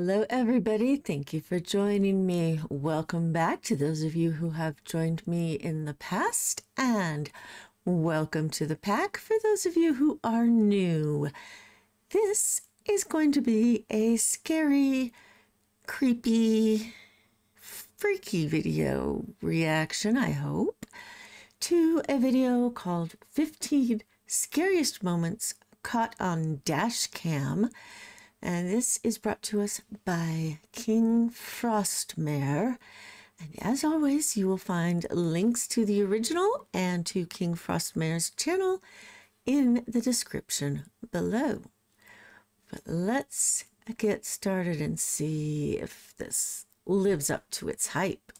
Hello everybody, thank you for joining me. Welcome back to those of you who have joined me in the past, and welcome to the pack for those of you who are new. This is going to be a scary, creepy, freaky video reaction, I hope, to a video called 15 Scariest Moments Caught on Dashcam. And this is brought to us by KingFrostmare. And as always, you will find links to the original and to KingFrostmare's channel in the description below. But let's get started and see if this lives up to its hype.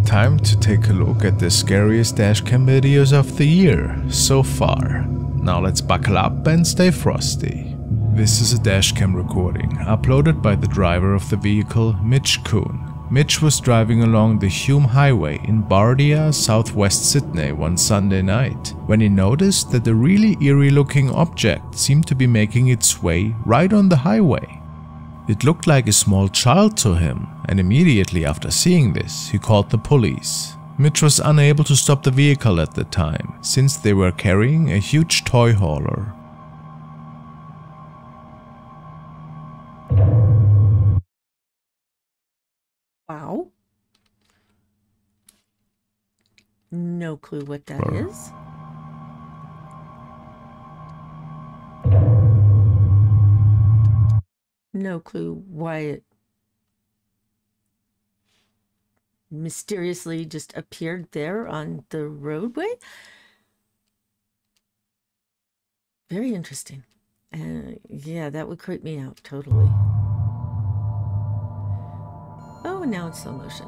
Time to take a look at the scariest dashcam videos of the year so far. Now let's buckle up and stay frosty. This is a dashcam recording uploaded by the driver of the vehicle, Mitch Kuhn. Mitch was driving along the Hume Highway in Bardia, southwest Sydney one Sunday night, when he noticed that a really eerie looking object seemed to be making its way right on the highway. It looked like a small child to him, and immediately after seeing this, he called the police. Mitch was unable to stop the vehicle at the time, since they were carrying a huge toy hauler. Wow. No clue what that is. No clue why it mysteriously just appeared there on the roadway. Very interesting. Yeah, that would creep me out totally. Oh, and now it's slow motion.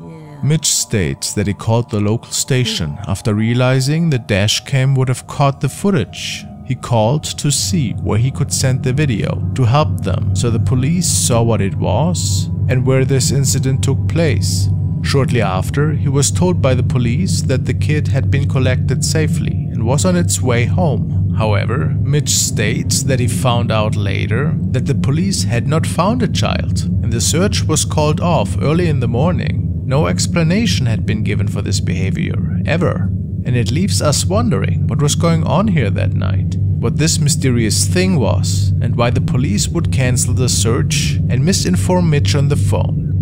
Yeah. Mitch states that he called the local station after realizing the dashcam would have caught the footage. He called to see where he could send the video to help them, so the police saw what it was and where this incident took place. Shortly after, he was told by the police that the kid had been collected safely and was on its way home. However, Mitch states that he found out later that the police had not found a child and the search was called off early in the morning. No explanation had been given for this behavior, ever. And it leaves us wondering what was going on here that night, what this mysterious thing was, and why the police would cancel the search and misinform Mitch on the phone.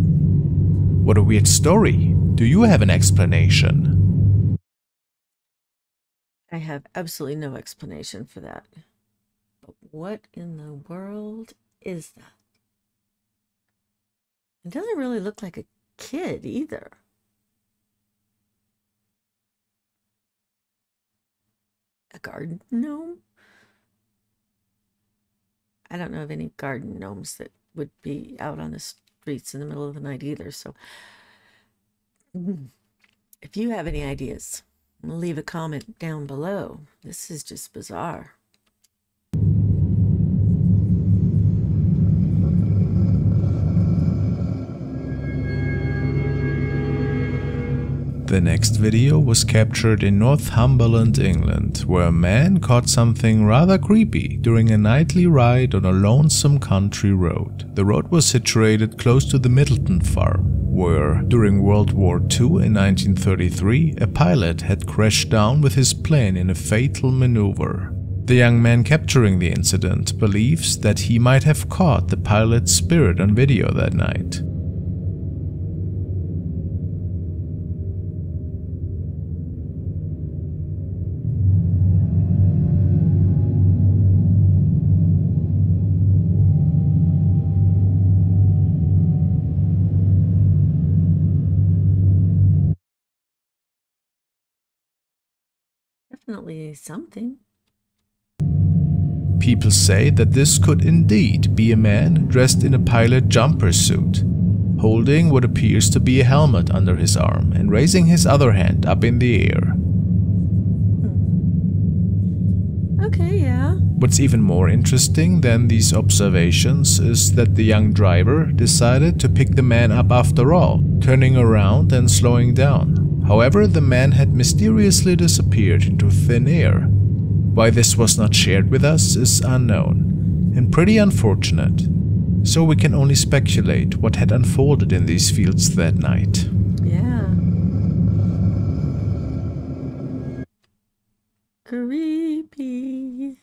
What a weird story. Do you have an explanation? I have absolutely no explanation for that. But what in the world is that? It doesn't really look like a kid either. A garden gnome? I don't know of any garden gnomes that would be out on the streets in the middle of the night either, so if you have any ideas, leave a comment down below. This is just bizarre. The next video was captured in Northumberland, England, where a man caught something rather creepy during a nightly ride on a lonesome country road. The road was situated close to the Middleton farm, where during World War II in 1933 a pilot had crashed down with his plane in a fatal maneuver. The young man capturing the incident believes that he might have caught the pilot's spirit on video that night. Definitely something. People say that this could indeed be a man dressed in a pilot jumper suit, holding what appears to be a helmet under his arm and raising his other hand up in the air. Okay, yeah. What's even more interesting than these observations is that the young driver decided to pick the man up after all, turning around and slowing down. However, the man had mysteriously disappeared into thin air. Why this was not shared with us is unknown, and pretty unfortunate. So we can only speculate what had unfolded in these fields that night. Yeah. Creepy.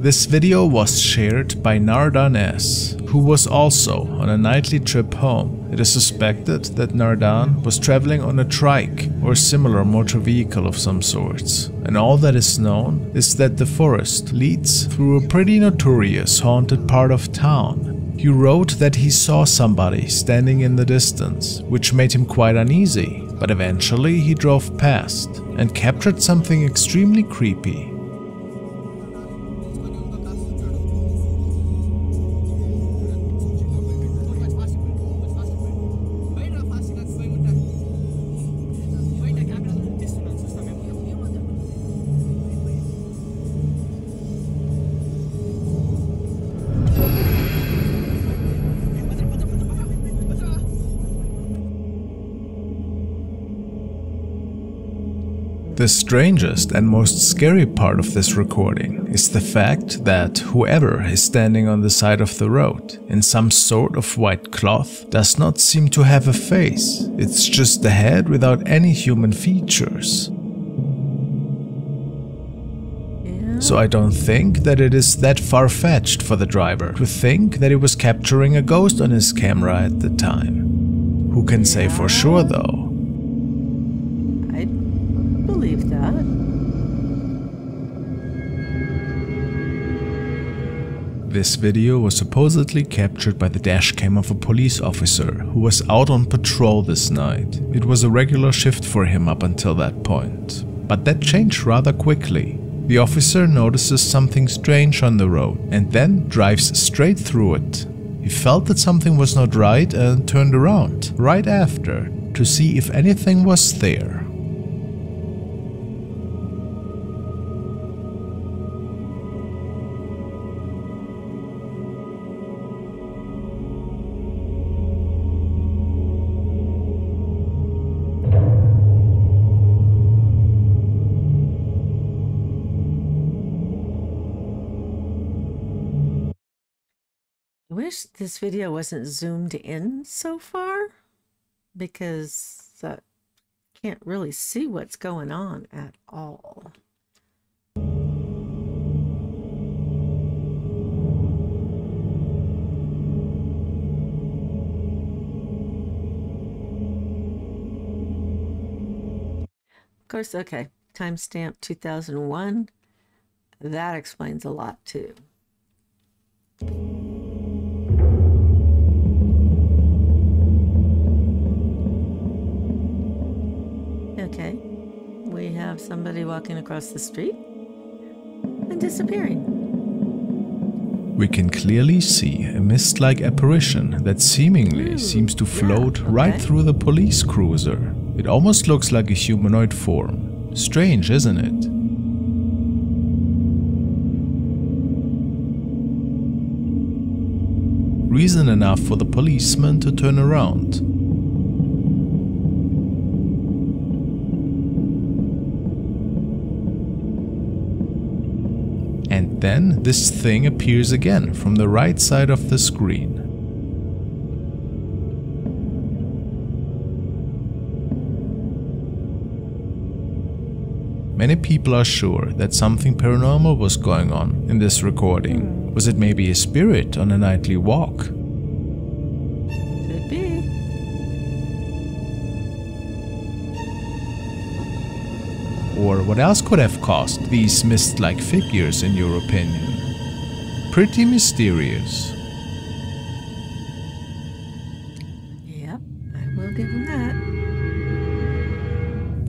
This video was shared by Nardan S, who was also on a nightly trip home. It is suspected that Nardan was traveling on a trike or similar motor vehicle of some sorts, and all that is known is that the forest leads through a pretty notorious haunted part of town. He wrote that he saw somebody standing in the distance, which made him quite uneasy, but eventually he drove past and captured something extremely creepy. The strangest and most scary part of this recording is the fact that whoever is standing on the side of the road in some sort of white cloth does not seem to have a face. It's just the head without any human features. So I don't think that it is that far-fetched for the driver to think that he was capturing a ghost on his camera at the time. Who can say for sure though? Believe that. This video was supposedly captured by the dashcam of a police officer who was out on patrol this night. It was a regular shift for him up until that point. But that changed rather quickly. The officer notices something strange on the road and then drives straight through it. He felt that something was not right and turned around right after to see if anything was there. I wish this video wasn't zoomed in so far, because I can't really see what's going on at all. Of course, okay, timestamp 2001. That explains a lot too. Okay, we have somebody walking across the street and disappearing. We can clearly see a mist-like apparition that seemingly seems to float right through the police cruiser. It almost looks like a humanoid form. Strange, isn't it? Reason enough for the policeman to turn around. And then this thing appears again from the right side of the screen. Many people are sure that something paranormal was going on in this recording. Was it maybe a spirit on a nightly walk? Could be. Or what else could have caused these mist-like figures in your opinion? Pretty mysterious. Yep, I will give him that.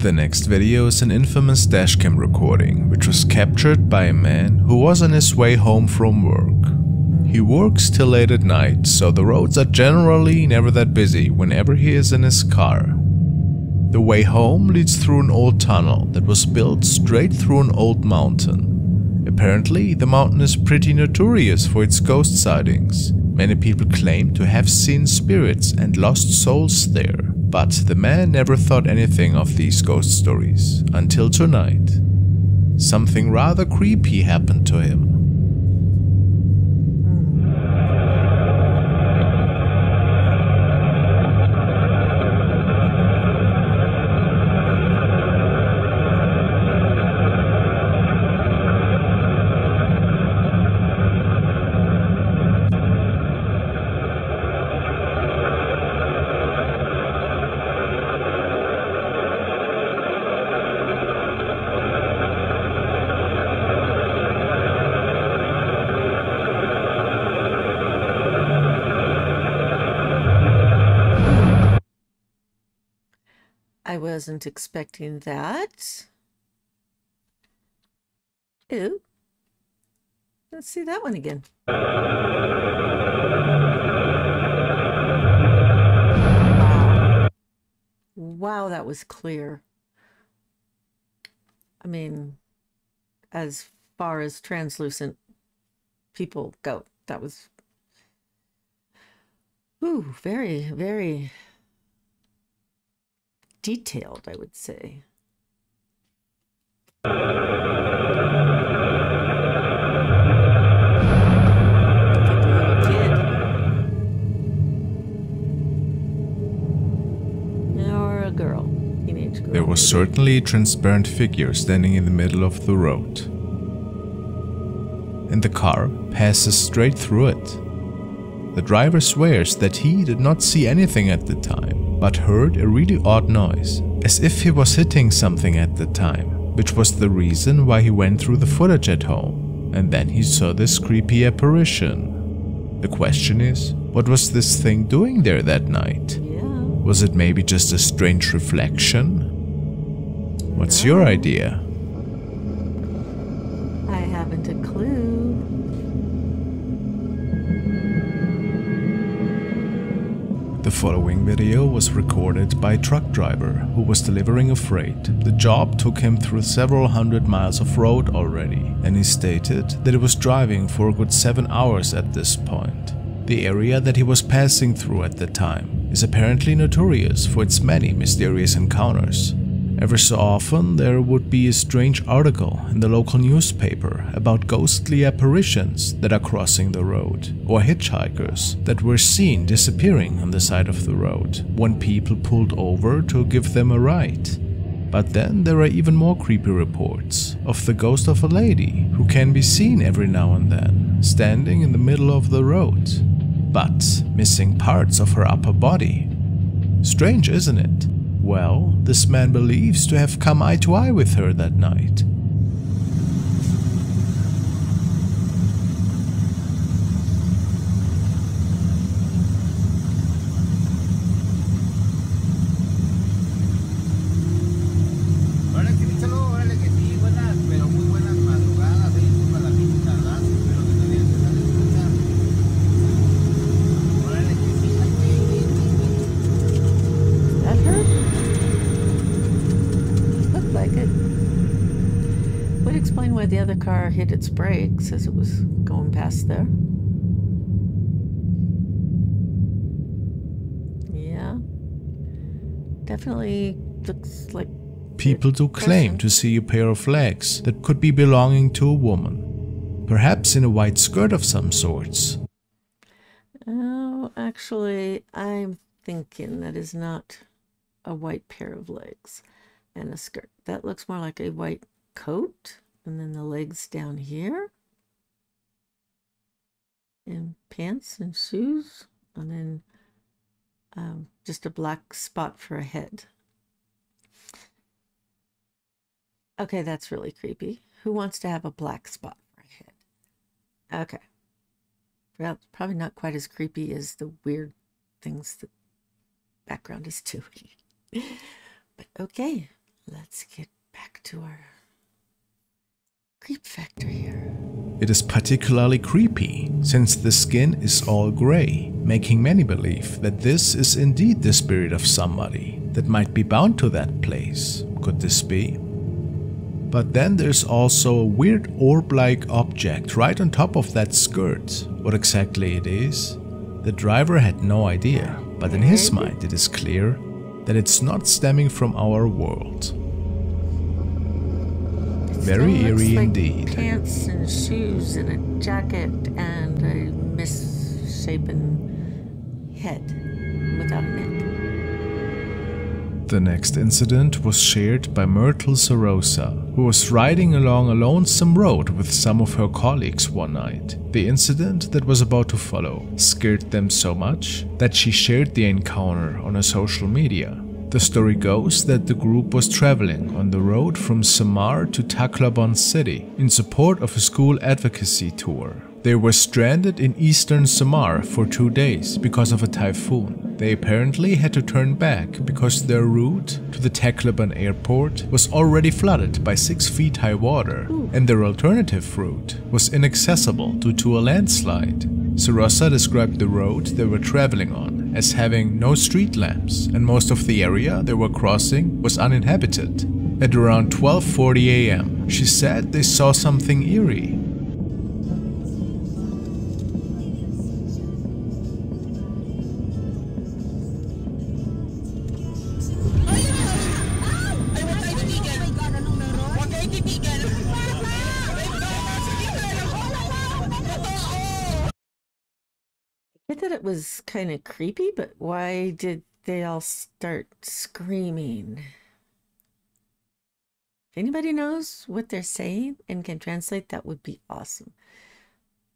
The next video is an infamous dashcam recording, which was captured by a man who was on his way home from work. He works till late at night, so the roads are generally never that busy whenever he is in his car. The way home leads through an old tunnel that was built straight through an old mountain. Apparently, the mountain is pretty notorious for its ghost sightings. Many people claim to have seen spirits and lost souls there, but the man never thought anything of these ghost stories until tonight. Something rather creepy happened to him. I wasn't expecting that. Ew. Let's see that one again. Wow. Wow, that was clear. I mean, as far as translucent people go, that was very, very detailed, I would say. Or a girl, teenage girl. There was certainly a transparent figure standing in the middle of the road, and the car passes straight through it. The driver swears that he did not see anything at the time, but heard a really odd noise, as if he was hitting something at the time, which was the reason why he went through the footage at home, and then he saw this creepy apparition. The question is, what was this thing doing there that night? Yeah. Was it maybe just a strange reflection? What's your idea? I haven't a clue. The following video was recorded by a truck driver who was delivering a freight. The job took him through several hundred miles of road already, and he stated that he was driving for a good 7 hours at this point. The area that he was passing through at the time is apparently notorious for its many mysterious encounters. Every so often there would be a strange article in the local newspaper about ghostly apparitions that are crossing the road, or hitchhikers that were seen disappearing on the side of the road when people pulled over to give them a ride. But then there are even more creepy reports of the ghost of a lady who can be seen every now and then standing in the middle of the road, but missing parts of her upper body. Strange, isn't it? Well, this man believes to have come eye to eye with her that night. Explain why the other car hit its brakes as it was going past there. Yeah. Definitely looks like... People do claim to see a pair of legs that could be belonging to a woman, perhaps in a white skirt of some sorts. Oh, actually, I'm thinking that is not a white pair of legs and a skirt. That looks more like a white coat. And then the legs down here, and pants and shoes, and then just a black spot for a head. Okay, that's really creepy. Who wants to have a black spot for a head? Okay. Well, probably not quite as creepy as the weird things the background is doing. But okay, let's get back to our creep factor here. It is particularly creepy since the skin is all gray, making many believe that this is indeed the spirit of somebody that might be bound to that place. Could this be? But then there's also a weird orb-like object right on top of that skirt. What exactly it is, The driver had no idea, but in his mind it is clear that it's not stemming from our world. Very eerie indeed. Pants and shoes and a jacket and a misshapen head without a neck. The next incident was shared by Myrtle Sorosa, who was riding along a lonesome road with some of her colleagues one night. The incident that was about to follow scared them so much that she shared the encounter on her social media. The story goes that the group was traveling on the road from Samar to Tacloban City in support of a school advocacy tour. They were stranded in eastern Samar for 2 days because of a typhoon. They apparently had to turn back because their route to the Tacloban airport was already flooded by 6 feet high water, and their alternative route was inaccessible due to a landslide. Sorosa described the road they were traveling on as having no street lamps, and most of the area they were crossing was uninhabited. At around 12:40 a.m., she said they saw something eerie. I thought it was kind of creepy, but why did they all start screaming? If anybody knows what they're saying and can translate, that would be awesome.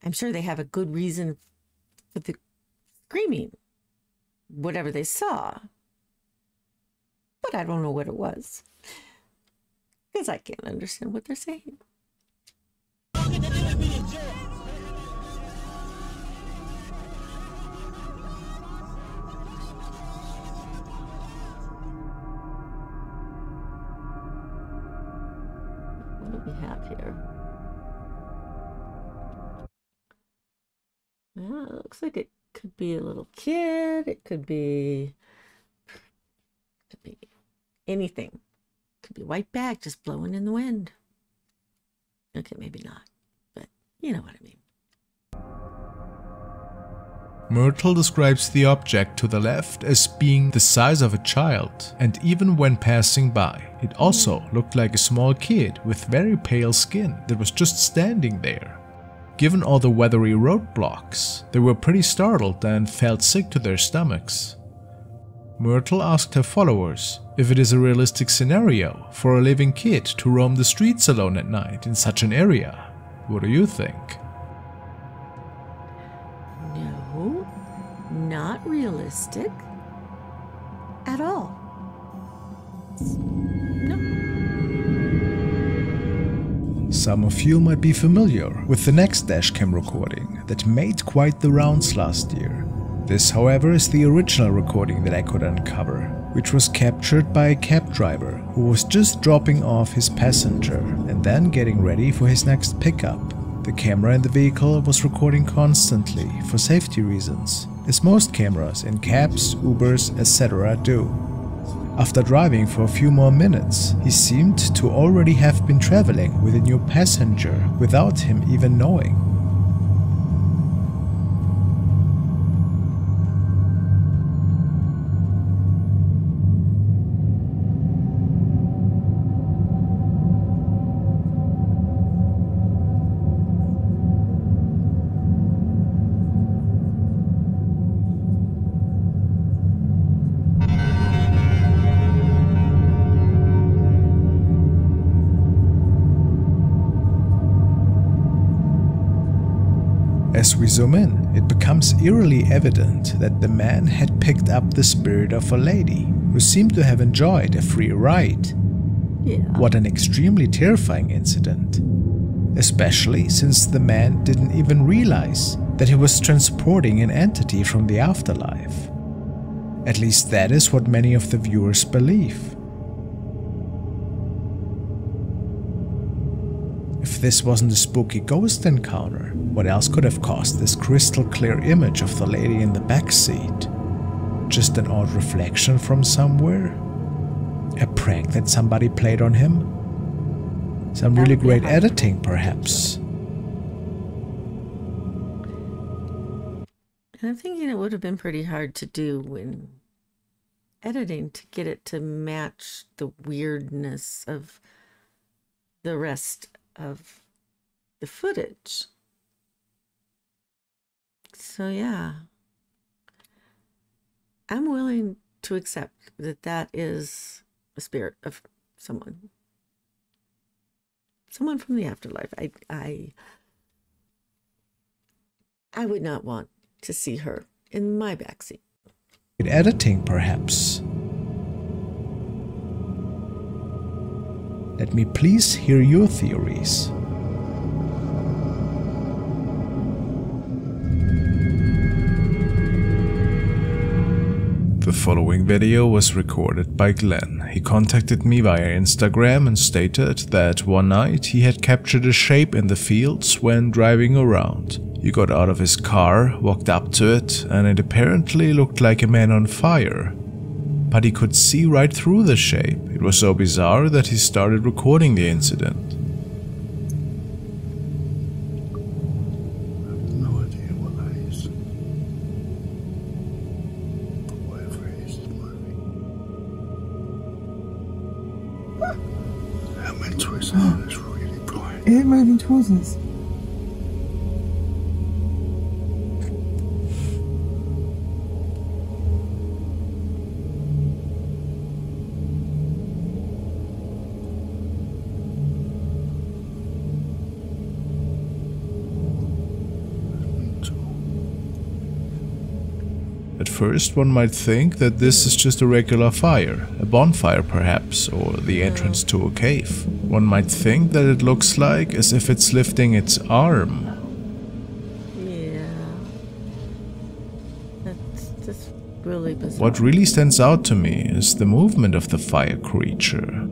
I'm sure they have a good reason for the screaming, whatever they saw. But I don't know what it was, because I can't understand what they're saying. What do we have here? Well, it looks like it could be a little kid. It could be anything. It could be a white bag just blowing in the wind. Okay, maybe not, but you know what I mean. Myrtle describes the object to the left as being the size of a child, and even when passing by, it also looked like a small kid with very pale skin that was just standing there. Given all the weathery roadblocks, they were pretty startled and felt sick to their stomachs. Myrtle asked her followers if it is a realistic scenario for a living kid to roam the streets alone at night in such an area. What do you think? No, not realistic at all. No. Some of you might be familiar with the next dashcam recording that made quite the rounds last year. This, however, is the original recording that I could uncover, which was captured by a cab driver who was just dropping off his passenger and then getting ready for his next pickup. The camera in the vehicle was recording constantly for safety reasons, as most cameras in cabs, Ubers, etc. do. After driving for a few more minutes, he seemed to already have been traveling with a new passenger without him even knowing. As we zoom in, it becomes eerily evident that the man had picked up the spirit of a lady who seemed to have enjoyed a free ride. Yeah. What an extremely terrifying incident, especially since the man didn't even realize that he was transporting an entity from the afterlife. At least that is what many of the viewers believe. If this wasn't a spooky ghost encounter, what else could have caused this crystal clear image of the lady in the back seat? Just an odd reflection from somewhere? A prank that somebody played on him? Some really great editing, perhaps? And I'm thinking it would have been pretty hard to do when editing to get it to match the weirdness of the rest of the footage. So yeah, I'm willing to accept that that is a spirit of someone from the afterlife. I would not want to see her in my backseat. Editing, perhaps. Let me please hear your theories. The following video was recorded by Glenn. He contacted me via Instagram and stated that one night he had captured a shape in the fields when driving around. He got out of his car, walked up to it, and it apparently looked like a man on fire. But he could see right through the shape. It was so bizarre that he started recording the incident. It's moving towards us. At first, one might think that this is just a regular fire, a bonfire perhaps, or the entrance to a cave. One might think that it looks like as if it's lifting its arm. Yeah. That's just really bizarre. What really stands out to me is the movement of the fire creature.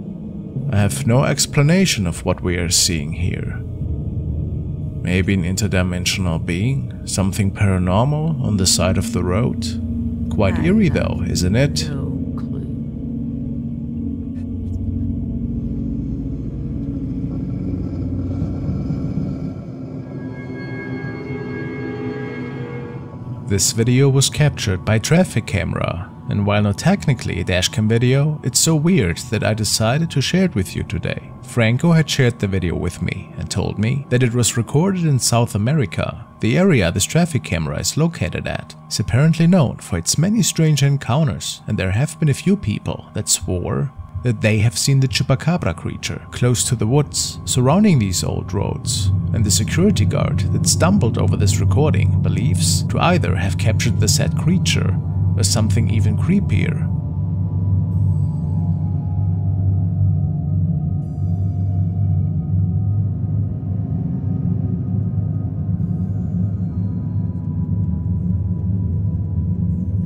I have no explanation of what we are seeing here. Maybe an interdimensional being, something paranormal on the side of the road. Quite eerie though, isn't it? No clue. This video was captured by traffic camera, and while not technically a dashcam video, it's so weird that I decided to share it with you today. Franco had shared the video with me and told me that it was recorded in South America. The area this traffic camera is located at is apparently known for its many strange encounters, and there have been a few people that swore that they have seen the chupacabra creature close to the woods surrounding these old roads, and the security guard that stumbled over this recording believes to either have captured the said creature or something even creepier.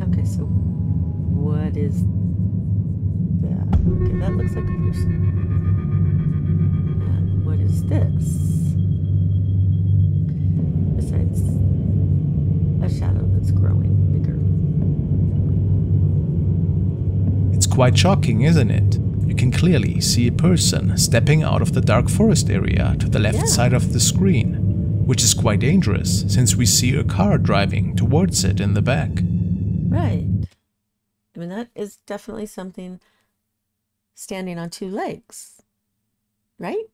Okay, so what is that? Okay, that looks like a person. And what is this? Besides a shadow that's growing bigger. It's quite shocking, isn't it? You can clearly see a person stepping out of the dark forest area to the left side of the screen, which is quite dangerous since we see a car driving towards it in the back. Right. I mean, that is definitely something standing on two legs, right?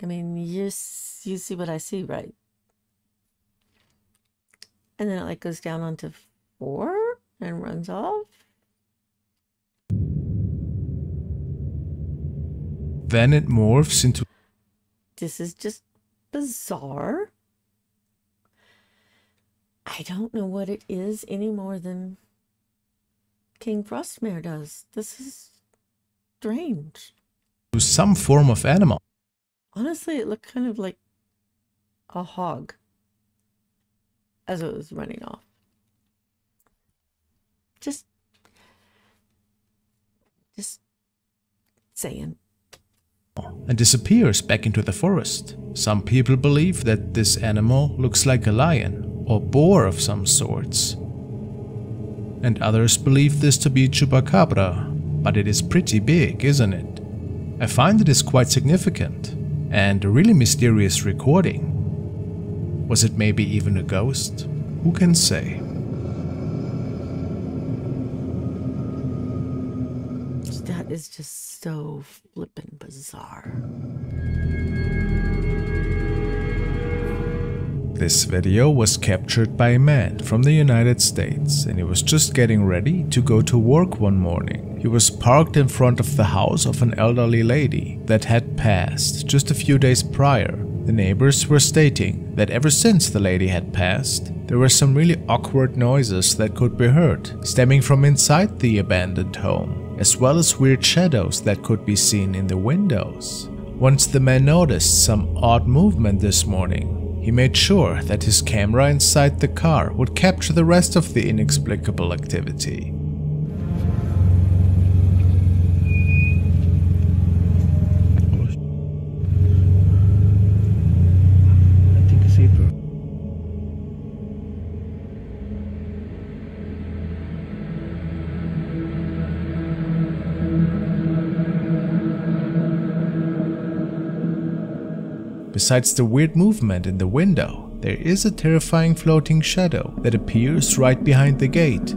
I mean, you see what I see, right? And then it like goes down onto 4 and runs off. Then it morphs into... This is just bizarre. I don't know what it is any more than KingFrostmare does. This is strange. some form of animal. Honestly, it looked kind of like a hog as it was running off. Just saying. And disappears back into the forest. Some people believe that this animal looks like a lion or boar of some sorts. And others believe this to be chupacabra, but it is pretty big, isn't it? I find it is quite significant and a really mysterious recording. Was it maybe even a ghost? Who can say? That is just so flippin' bizarre. This video was captured by a man from the United States, and he was just getting ready to go to work one morning. He was parked in front of the house of an elderly lady that had passed just a few days prior. The neighbors were stating that ever since the lady had passed, there were some really awkward noises that could be heard, stemming from inside the abandoned home, as well as weird shadows that could be seen in the windows. Once the man noticed some odd movement this morning, he made sure that his camera inside the car would capture the rest of the inexplicable activity. Besides the weird movement in the window, there is a terrifying floating shadow that appears right behind the gate.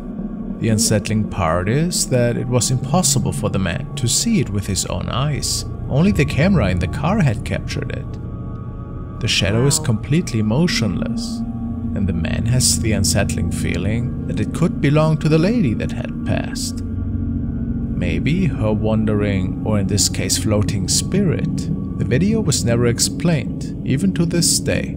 The unsettling part is that it was impossible for the man to see it with his own eyes. Only the camera in the car had captured it. The shadow is completely motionless, and the man has the unsettling feeling that it could belong to the lady that had passed. Maybe her wandering, or in this case floating spirit. The video was never explained, even to this day.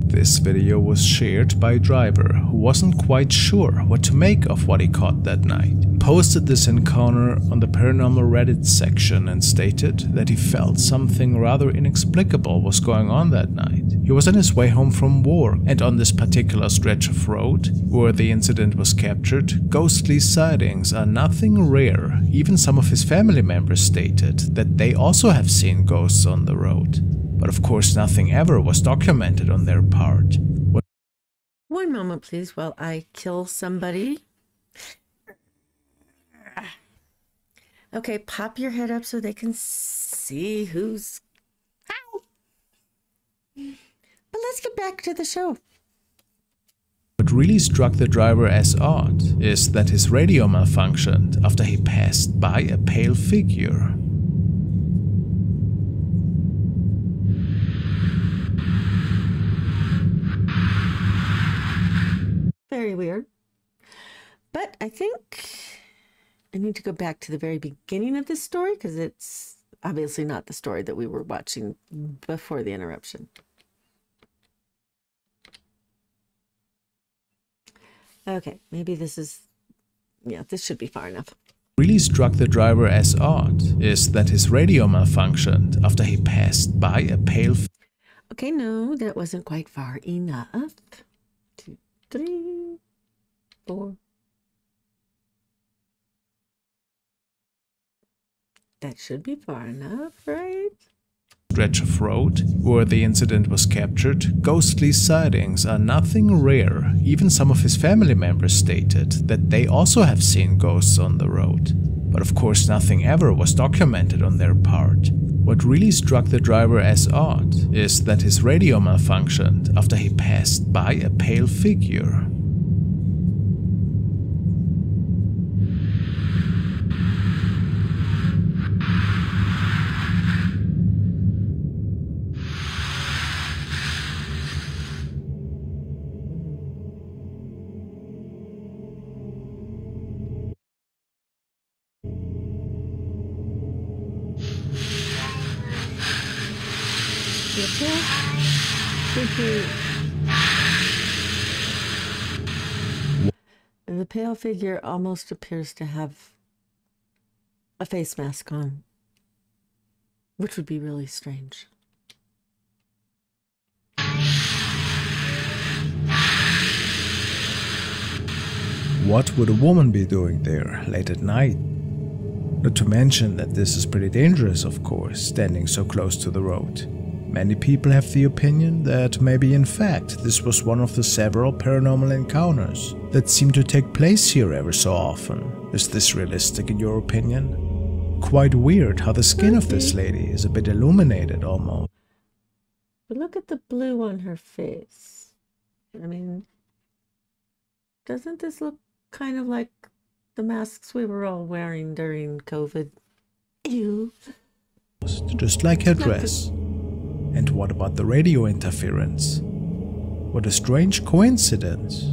This video was shared by a driver who wasn't quite sure what to make of what he caught that night. He posted this encounter on the paranormal Reddit section and stated that he felt something rather inexplicable was going on that night. He was on his way home from work, and on this particular stretch of road where the incident was captured, ghostly sightings are nothing rare. Even some of his family members stated that they also have seen ghosts on the road. But of course nothing ever was documented on their part. One moment, please, while I kill somebody. Okay, pop your head up so they can see who's... Ow! But let's get back to the show. What really struck the driver as odd is that his radio malfunctioned after he passed by a pale figure. Very weird. But I think I need to go back to the very beginning of this story because it's obviously not the story that we were watching before the interruption. Okay, maybe this is, yeah, this should be far enough. What really struck the driver as odd is that his radio malfunctioned after he passed by a pale... Okay, no, that wasn't quite far enough. 2, 3, 4. That should be far enough, right? Stretch of road where the incident was captured, ghostly sightings are nothing rare. Even some of his family members stated that they also have seen ghosts on the road. But of course nothing ever was documented on their part. What really struck the driver as odd is that his radio malfunctioned after he passed by a pale figure. The pale figure almost appears to have a face mask on, which would be really strange. What would a woman be doing there late at night? Not to mention that this is pretty dangerous, of course, standing so close to the road. Many people have the opinion that maybe in fact this was one of the several paranormal encounters that seem to take place here ever so often. Is this realistic in your opinion? Quite weird how the skin of this lady is a bit illuminated almost. But look at the blue on her face. I mean, doesn't this look kind of like the masks we were all wearing during COVID? Ew. Just like her dress. And what about the radio interference? What a strange coincidence.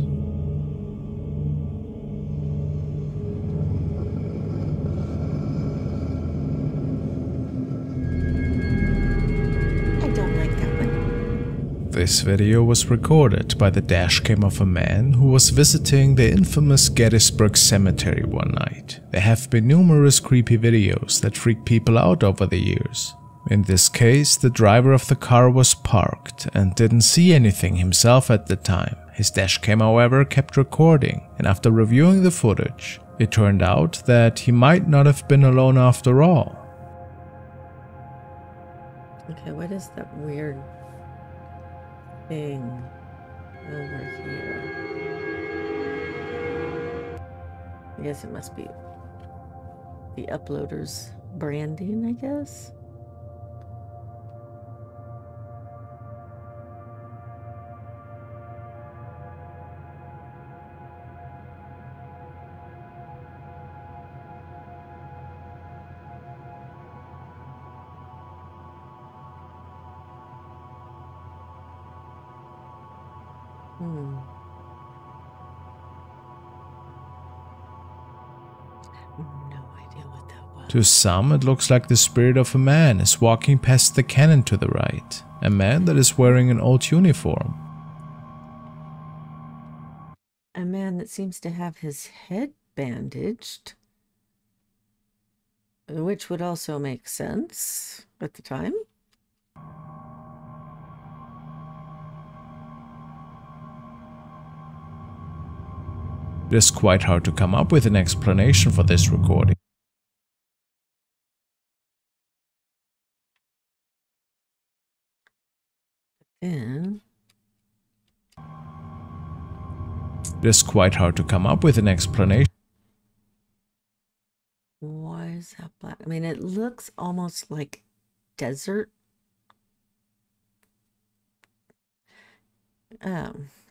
I don't like that one. This video was recorded by the dashcam of a man who was visiting the infamous Gettysburg Cemetery one night. There have been numerous creepy videos that freak people out over the years. In this case, the driver of the car was parked and didn't see anything himself at the time. His dashcam, however, kept recording, and after reviewing the footage, it turned out that he might not have been alone after all. Okay, what is that weird thing over here? I guess it must be the uploader's branding, I guess. No idea what that was. To some, it looks like the spirit of a man is walking past the cannon to the right. A man that is wearing an old uniform. A man that seems to have his head bandaged, which would also make sense at the time. It is quite hard to come up with an explanation for this recording. Then It is quite hard to come up with an explanation. why is that black? I mean, it looks almost like desert.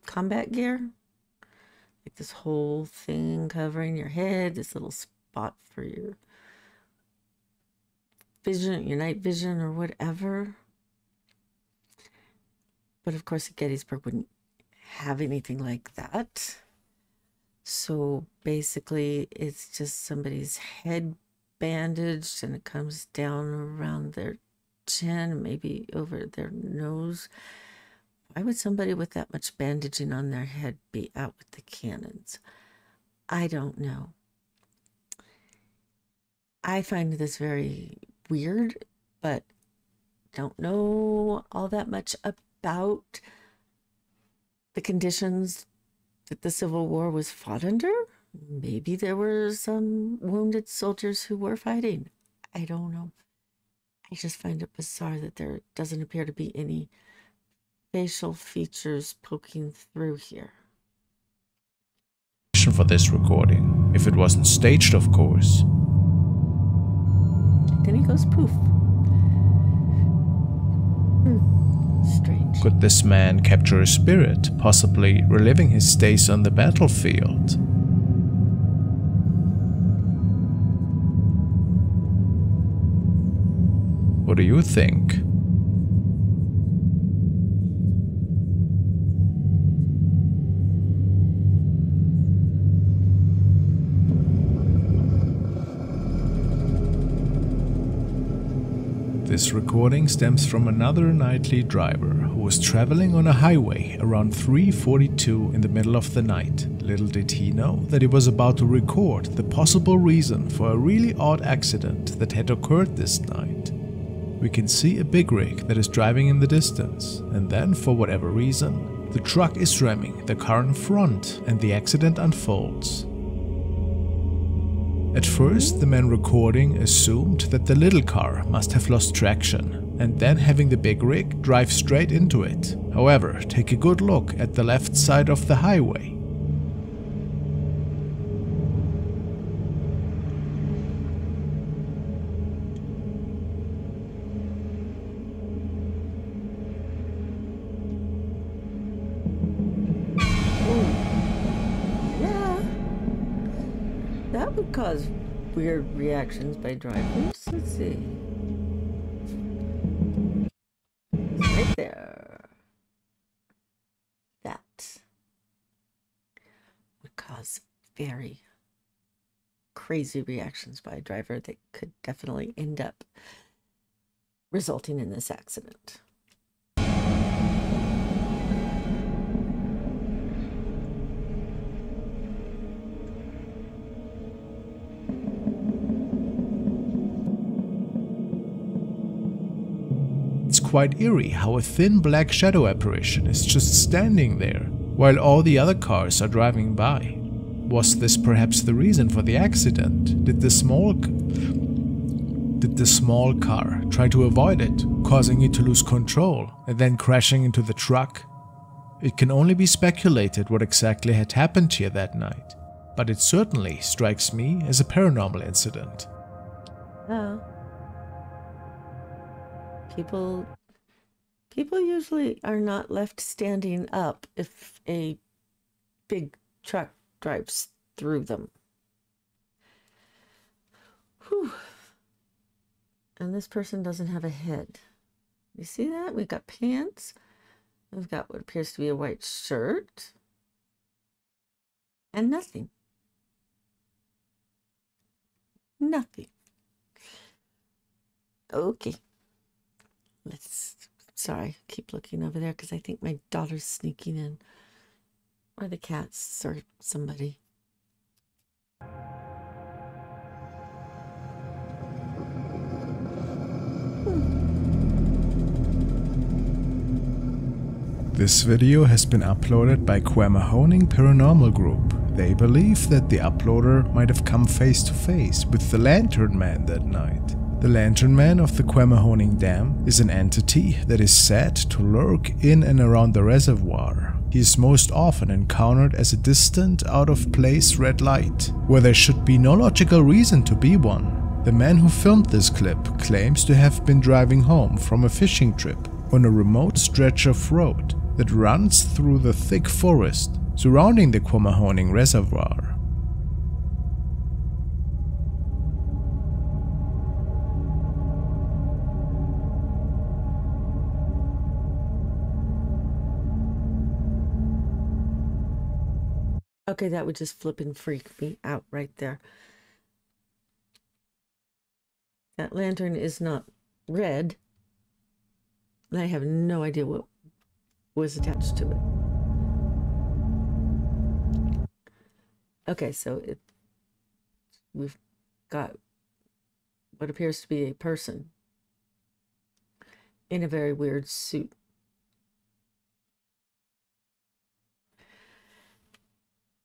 Combat gear. Like this whole thing covering your head, this little spot for your vision, your night vision or whatever. But of course, Gettysburg wouldn't have anything like that. So basically, it's just somebody's head bandaged and it comes down around their chin, maybe over their nose. Why would somebody with that much bandaging on their head be out with the cannons? I don't know. I find this very weird, but don't know all that much about the conditions that the Civil War was fought under. Maybe there were some wounded soldiers who were fighting. I don't know. I just find it bizarre that there doesn't appear to be any facial features poking through here. For this recording, if it wasn't staged, of course. Then he goes poof. Strange. Could this man capture a spirit, possibly reliving his days on the battlefield? What do you think? This recording stems from another nightly driver who was traveling on a highway around 3:42 in the middle of the night. Little did he know that he was about to record the possible reason for a really odd accident that had occurred this night. We can see a big rig that is driving in the distance, and then for whatever reason, the truck is ramming the car in front and the accident unfolds. At first, the man recording assumed that the little car must have lost traction, and then having the big rig drive straight into it. However, take a good look at the left side of the highway. That would cause weird reactions by drivers. Let's see. Right there. That would cause very crazy reactions by a driver that could definitely end up resulting in this accident. It's quite eerie how a thin black shadow apparition is just standing there while all the other cars are driving by. Was this perhaps the reason for the accident? Did the small car try to avoid it, causing it to lose control and then crashing into the truck? It can only be speculated what exactly had happened here that night, but it certainly strikes me as a paranormal incident. People usually are not left standing up if a big truck drives through them. Whew. And this person doesn't have a head. You see that? We've got pants. We've got what appears to be a white shirt. And nothing. Nothing. Okay. Sorry, keep looking over there because I think my daughter's sneaking in. Or the cats or somebody. This video has been uploaded by Quemahoning Paranormal Group. They believe that the uploader might have come face to face with the Lantern Man that night. The Lantern Man of the Quemahoning Dam is an entity that is said to lurk in and around the reservoir. He is most often encountered as a distant, out-of-place red light, where there should be no logical reason to be one. The man who filmed this clip claims to have been driving home from a fishing trip on a remote stretch of road that runs through the thick forest surrounding the Quemahoning Reservoir. Okay, that would just flip and freak me out right there. That lantern is not red. And I have no idea what was attached to it. Okay, so we've got what appears to be a person in a very weird suit.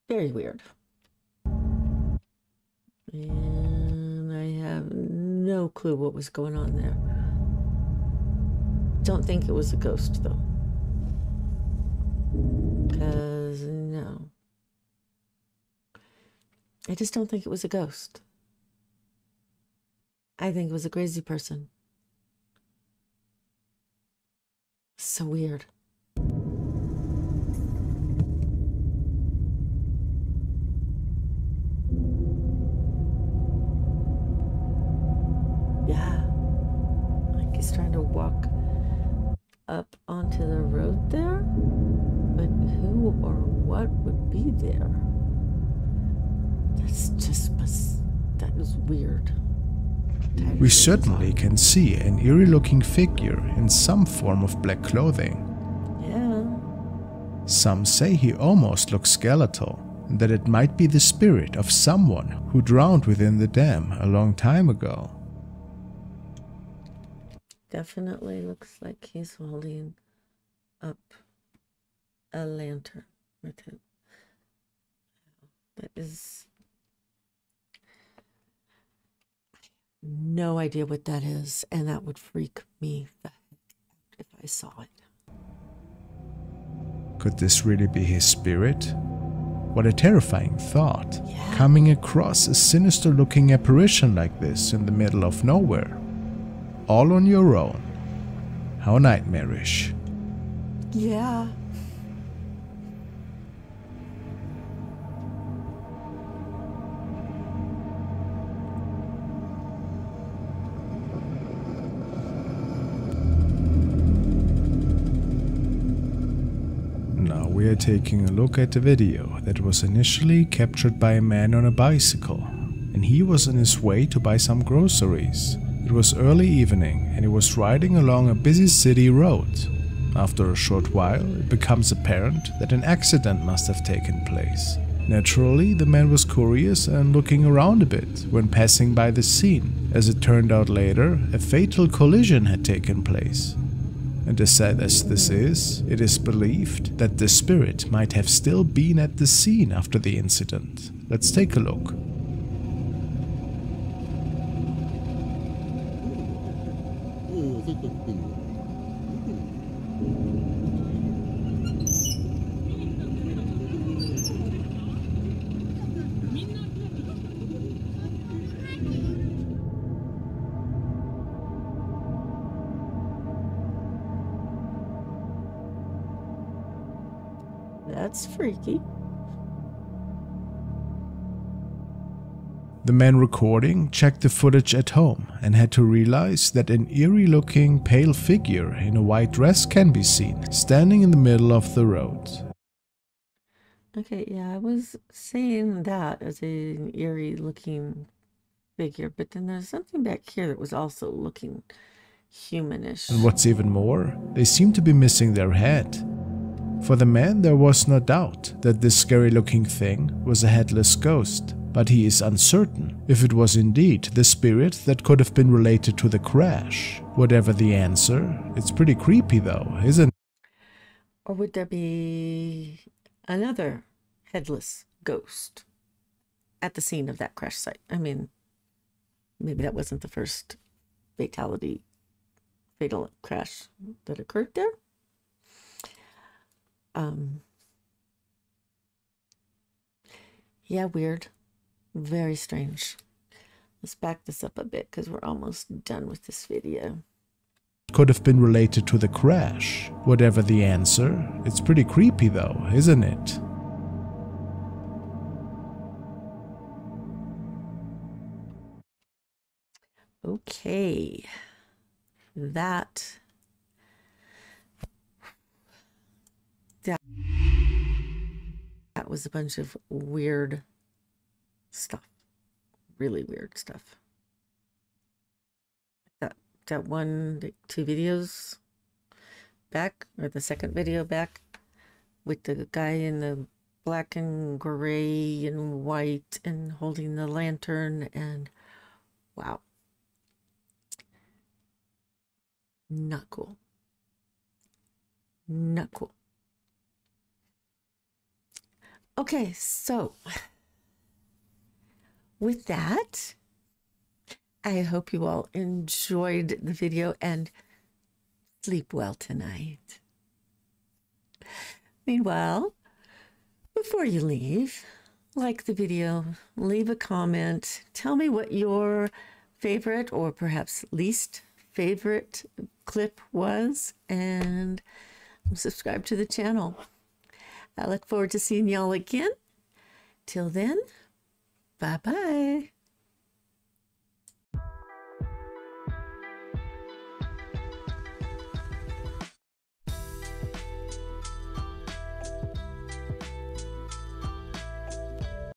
Very weird. And I have no clue what was going on there. Don't think it was a ghost, though. Because, no. I just don't think it was a ghost. I think it was a crazy person. So weird. Yeah. Like he's trying to walk up onto the road there. But who or what would be there? That is weird. We certainly can see an eerie looking figure in some form of black clothing. Yeah. Some say he almost looks skeletal, and that it might be the spirit of someone who drowned within the dam a long time ago. Definitely looks like he's holding up a lantern with him. That is... No idea what that is, and that would freak me the heck out if I saw it. Could this really be his spirit? What a terrifying thought, Yeah. coming across a sinister-looking apparition like this in the middle of nowhere. All on your own. How nightmarish. Yeah. Now we are taking a look at the video that was initially captured by a man on a bicycle, and he was on his way to buy some groceries. It was early evening and he was riding along a busy city road. After a short while, it becomes apparent that an accident must have taken place. Naturally, the man was curious and looking around a bit when passing by the scene. As it turned out later, a fatal collision had taken place. And as sad as this is, it is believed that the spirit might have still been at the scene after the incident. Let's take a look. That's freaky. The man recording checked the footage at home and had to realize that an eerie-looking pale figure in a white dress can be seen, standing in the middle of the road. Okay, yeah, I was saying that as an eerie looking figure, but then there's something back here that was also looking humanish. And what's even more, they seem to be missing their head. For the man, there was no doubt that this scary-looking thing was a headless ghost, but he is uncertain if it was indeed the spirit that could have been related to the crash. Whatever the answer, it's pretty creepy though, isn't it? Or would there be another headless ghost at the scene of that crash site? I mean, maybe that wasn't the first fatal crash that occurred there. Yeah, weird. Very strange. Let's back this up a bit because we're almost done with this video. Could have been related to the crash. Whatever the answer, it's pretty creepy though, isn't it? Okay. That was a bunch of weird stuff. Really weird stuff. That two videos back, or the second video back, with the guy in the black and gray and white and holding the lantern, and wow. Not cool. Not cool. Okay, so with that, I hope you all enjoyed the video and sleep well tonight. Meanwhile, before you leave, like the video, leave a comment, tell me what your favorite or perhaps least favorite clip was, and subscribe to the channel. I look forward to seeing y'all again. Till then, bye-bye.